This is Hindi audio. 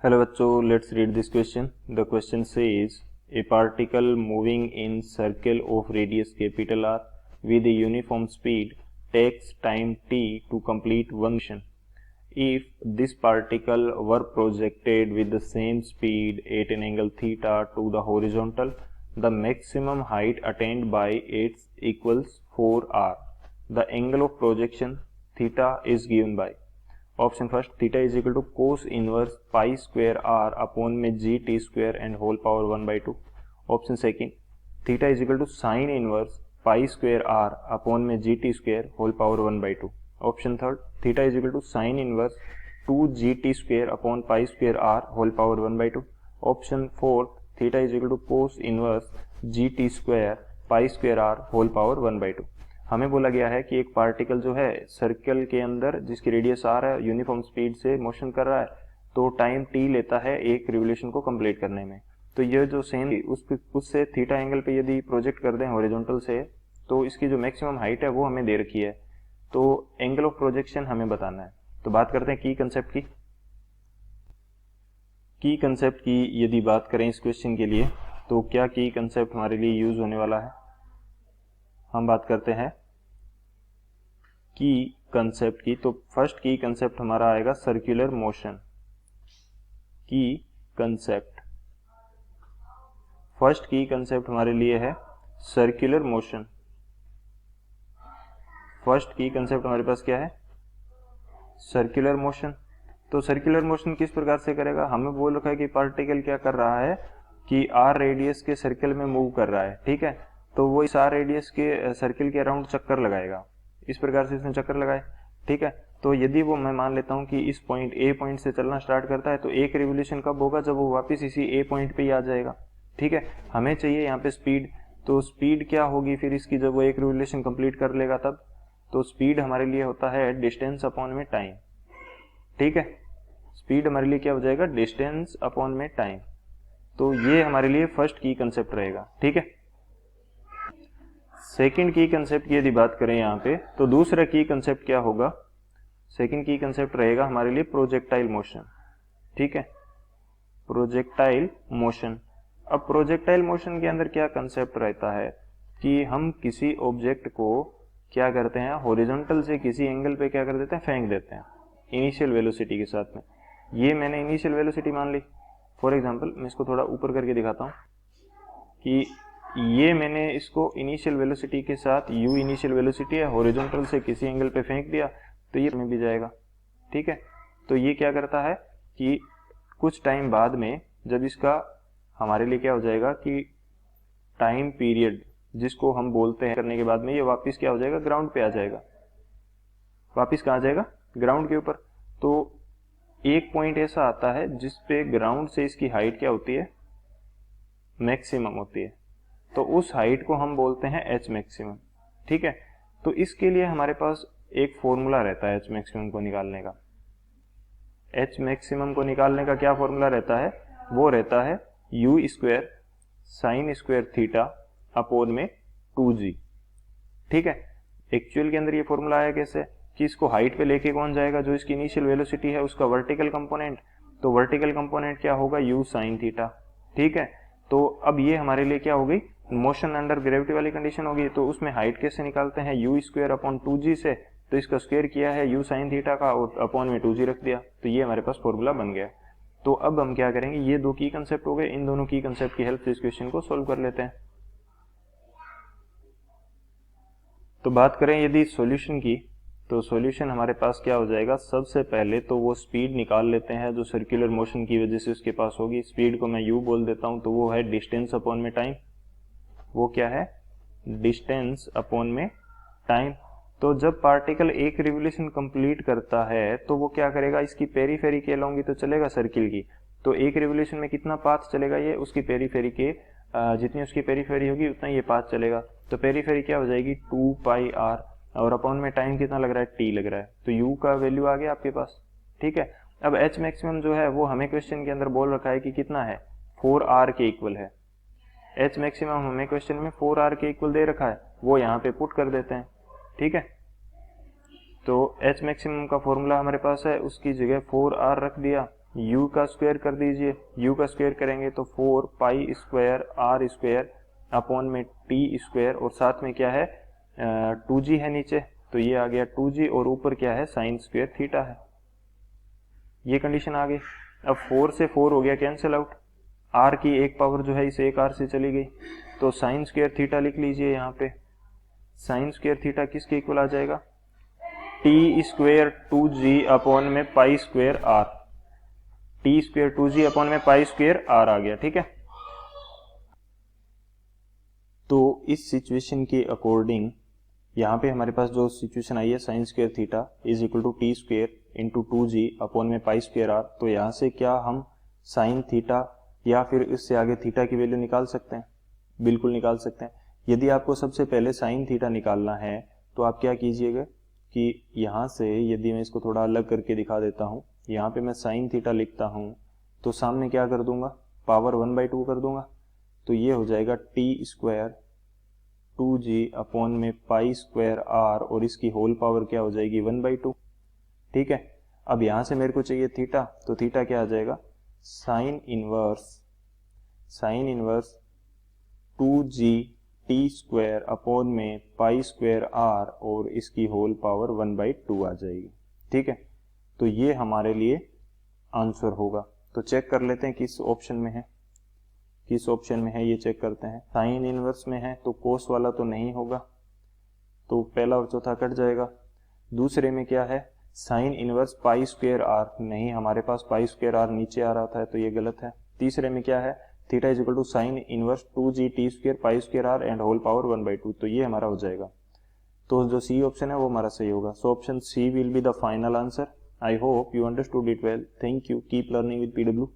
Hello बच्चों, let's read this question. The question says a particle moving in circle of radius capital R with a uniform speed takes time t to complete one motion. If this particle were projected with the same speed at an angle theta to the horizontal, the maximum height attained by it equals 4r. The angle of projection theta is given by option first theta is equal to cos inverse pi square R upon में G T square and whole power 1/2. Option second theta is equal to sine inverse pi square R upon में G T square whole power 1/2. Option third theta is equal to sine inverse 2 G T square upon pi square R whole power 1/2. Option fourth theta is equal to cos inverse ji T square pi square R whole power 1/2. हमें बोला गया है कि एक पार्टिकल जो है सर्कल के अंदर जिसकी रेडियस आर है यूनिफॉर्म स्पीड से मोशन कर रहा है, तो टाइम टी लेता है एक रिवोल्यूशन को कंप्लीट करने में. तो ये जो सेम उससे थीटा एंगल पे यदि प्रोजेक्ट कर दें हॉरिजॉन्टल से, तो इसकी जो मैक्सिमम हाइट है वो हमें दे रखी है. तो एंगल ऑफ प्रोजेक्शन हमें बताना है. तो बात करते हैं की कंसेप्ट की यदि बात करें इस क्वेश्चन के लिए, तो क्या की कंसेप्ट हमारे लिए यूज होने वाला है. हम बात करते हैं की कंसेप्ट की. तो फर्स्ट की कंसेप्ट हमारा आएगा सर्कुलर मोशन. की कंसेप्ट फर्स्ट की कंसेप्ट हमारे लिए है सर्कुलर मोशन. फर्स्ट की कंसेप्ट हमारे पास क्या है, सर्कुलर मोशन. तो सर्कुलर मोशन किस प्रकार से करेगा, हमें बोल रखा है कि पार्टिकल क्या कर रहा है कि आर रेडियस के सर्कल में मूव कर रहा है. ठीक है, तो वो इस आर रेडियस के सर्कल के अराउंड चक्कर लगाएगा. इस प्रकार से इसने चक्कर लगाए. ठीक है, तो यदि वो मैं मान लेता हूं कि इस पॉइंट ए पॉइंट से चलना स्टार्ट करता है, तो एक रिवोल्यूशन कब होगा, जब वो वापस इसी ए पॉइंट पे ही आ जाएगा. ठीक है, हमें चाहिए यहाँ पे स्पीड. तो स्पीड क्या होगी फिर इसकी, जब वो एक रिवोल्यूशन कंप्लीट कर लेगा तब. तो स्पीड हमारे लिए होता है डिस्टेंस अपॉन में टाइम. ठीक है, स्पीड हमारे लिए क्या हो जाएगा, डिस्टेंस अपॉन में टाइम. तो ये हमारे लिए फर्स्ट की कंसेप्ट रहेगा. ठीक है, सेकंड की कंसेप्ट की यदि बात करें यहाँ पे, तो दूसरा की कंसेप्ट क्या होगा, सेकंड की कंसेप्ट रहेगा हमारे लिए प्रोजेक्टाइल मोशन. ठीक है, प्रोजेक्टाइल मोशन. अब प्रोजेक्टाइल मोशन के अंदर क्या कंसेप्ट रहता है कि हम किसी ऑब्जेक्ट को क्या करते हैं, हॉरिजॉन्टल से किसी एंगल पे क्या कर देते हैं, फेंक देते हैं इनिशियल वेलोसिटी के साथ में. ये मैंने इनिशियल वेलोसिटी मान ली. फॉर एग्जाम्पल मैं इसको थोड़ा ऊपर करके दिखाता हूँ कि ये मैंने इसको इनिशियल वेलोसिटी के साथ u इनिशियल वेलोसिटी है, हॉरिजॉन्टल से किसी एंगल पे फेंक दिया, तो ये में भी जाएगा. ठीक है, तो ये क्या करता है कि कुछ टाइम बाद में जब इसका हमारे लिए क्या हो जाएगा कि टाइम पीरियड जिसको हम बोलते हैं करने के बाद में ये वापस क्या हो जाएगा, ग्राउंड पे आ जाएगा. वापस कहाँ आ जाएगा, ग्राउंड के ऊपर. तो एक पॉइंट ऐसा आता है जिसपे ग्राउंड से इसकी हाइट क्या होती है, मैक्सिमम होती है. तो उस हाइट को हम बोलते हैं एच मैक्सिमम. ठीक है, तो इसके लिए हमारे पास एक फॉर्मूला रहता है एच मैक्सिमम को निकालने का. एच मैक्सिमम को निकालने का क्या फॉर्मूला रहता है, वो रहता है you square sine square theta upon में 2g. ठीक है, एक्चुअल के अंदर ये फॉर्मूला आया कैसे कि इसको हाइट पे लेके कौन जाएगा, जो इसकी इनिशियल वेलोसिटी है उसका वर्टिकल कंपोनेंट. तो वर्टिकल कंपोनेंट क्या होगा, यू साइन थीटा. ठीक है, तो अब ये हमारे लिए क्या हो गई, मोशन अंडर ग्रेविटी वाली कंडीशन होगी. तो उसमें हाइट कैसे निकालते हैं, यू स्क्वायर अपॉन 2g से. तो इसका स्क्वायर किया है यू साइन थीटा का और अपॉन में 2g रख दिया, तो ये हमारे पास फॉर्मूला बन गया. तो अब हम क्या करेंगे, ये दो की कंसेप्ट हो गए, इन दोनों की कंसेप्ट की हेल्प से इस क्वेश्चन को सोल्व कर लेते हैं. तो बात करें यदि सॉल्यूशन की, तो सॉल्यूशन हमारे पास क्या हो जाएगा, सबसे पहले तो वो स्पीड निकाल लेते हैं जो सर्कुलर मोशन की वजह से उसके पास होगी. स्पीड को मैं u बोल देता हूं, तो वो है डिस्टेंस अपॉन में टाइम. वो क्या है, डिस्टेंस अपॉन में टाइम. तो जब पार्टिकल एक रिवोल्यूशन कंप्लीट करता है तो वो क्या करेगा, इसकी पेरीफेरी के अलोंग ही तो चलेगा सर्किल की. तो एक रिवोल्यूशन में कितना पाथ चलेगा, ये उसकी पेरीफेरी के जितनी उसकी पेरीफेरी होगी उतना ये पाथ चलेगा. तो पेरीफेरी क्या हो जाएगी 2 पाई आर, और अपॉन में टाइम कितना लग रहा है, t लग रहा है. तो u का वैल्यू आ गया आपके पास. ठीक है, अब h मैक्सिमम जो है वो हमें क्वेश्चन के अंदर बोल रखा है कि कितना है, 4r के इक्वल है. h मैक्सिमम हमें क्वेश्चन में 4r के इक्वल दे रखा है, वो यहाँ पे पुट कर देते हैं. ठीक है, तो h मैक्सिमम का फॉर्मूला हमारे पास है, उसकी जगह 4r रख दिया. u का स्क्वायर कर दीजिए, u का स्क्वायर करेंगे तो 4 pi square r square upon में t स्क्वायर, और साथ में क्या है 2g है नीचे, तो ये आ गया 2g, और ऊपर क्या है साइन स्क्वायर थीटा है। ये कंडीशन आ गई। अब 4 से 4 हो गया कैंसिल आउट, r की एक पावर जो है इस एक r से चली गई, तो साइन स्क्वायर थीटा लिख लीजिए यहाँ पे। साइन स्क्वायर थीटा किसके इक्वल आ जाएगा, टी स्क्वायर 2g अपॉन में pi square r, T square 2g upon में पाई स्क्वायर r आ गया। ठीक है, तो इस सिचुएशन के अकॉर्डिंग यहाँ पे हमारे पास जो सिचुएशन आई है sine square theta is equal to T square into 2g upon में पाई स्क्वायर r, तो यहाँ से क्या हम साइन थीटा या फिर इससे आगे थीटा की वैल्यू निकाल सकते हैं? बिल्कुल निकाल सकते हैं। यदि आपको सबसे पहले साइन थीटा निकालना है तो आप क्या कीजिएगा कि यहाँ से, यदि मैं इसको थोड़ा अलग करके दिखा देता हूँ, यहाँ पे मैं साइन थीटा लिखता हूँ तो सामने क्या कर दूंगा, पावर 1/2 कर दूंगा, तो ये हो जाएगा टी स्क्वायर 2g अपॉन में पाई स्क्वायर r, और इसकी होल पावर क्या हो जाएगी 1/2। ठीक है, अब यहाँ से मेरे को चाहिए थीटा, तो थीटा क्या आ जाएगा, sign inverse 2g T square upon में पाई स्क्वायर r, और इसकी होल पावर 1/2 आ जाएगी। ठीक है, तो ये हमारे लिए आंसर होगा। तो चेक कर लेते हैं किस ऑप्शन में है, किस ऑप्शन में है ये चेक करते हैं। साइन इनवर्स में है तो कोस वाला तो नहीं होगा, तो पहला और चौथा कट जाएगा। दूसरे में क्या है, sine inverse pi square R, नहीं हमारे पास पाई स्क्वायर आर नीचे आ रहा था तो ये गलत है। तीसरे में क्या है, theta is equal to sine inverse 2g T square pi square R and whole power 1/2, तो ये हमारा हो जाएगा। तो जो सी ऑप्शन है वो हमारा सही होगा। So option C will be the final answer. I hope you understood it well. Thank you. Keep learning with PW।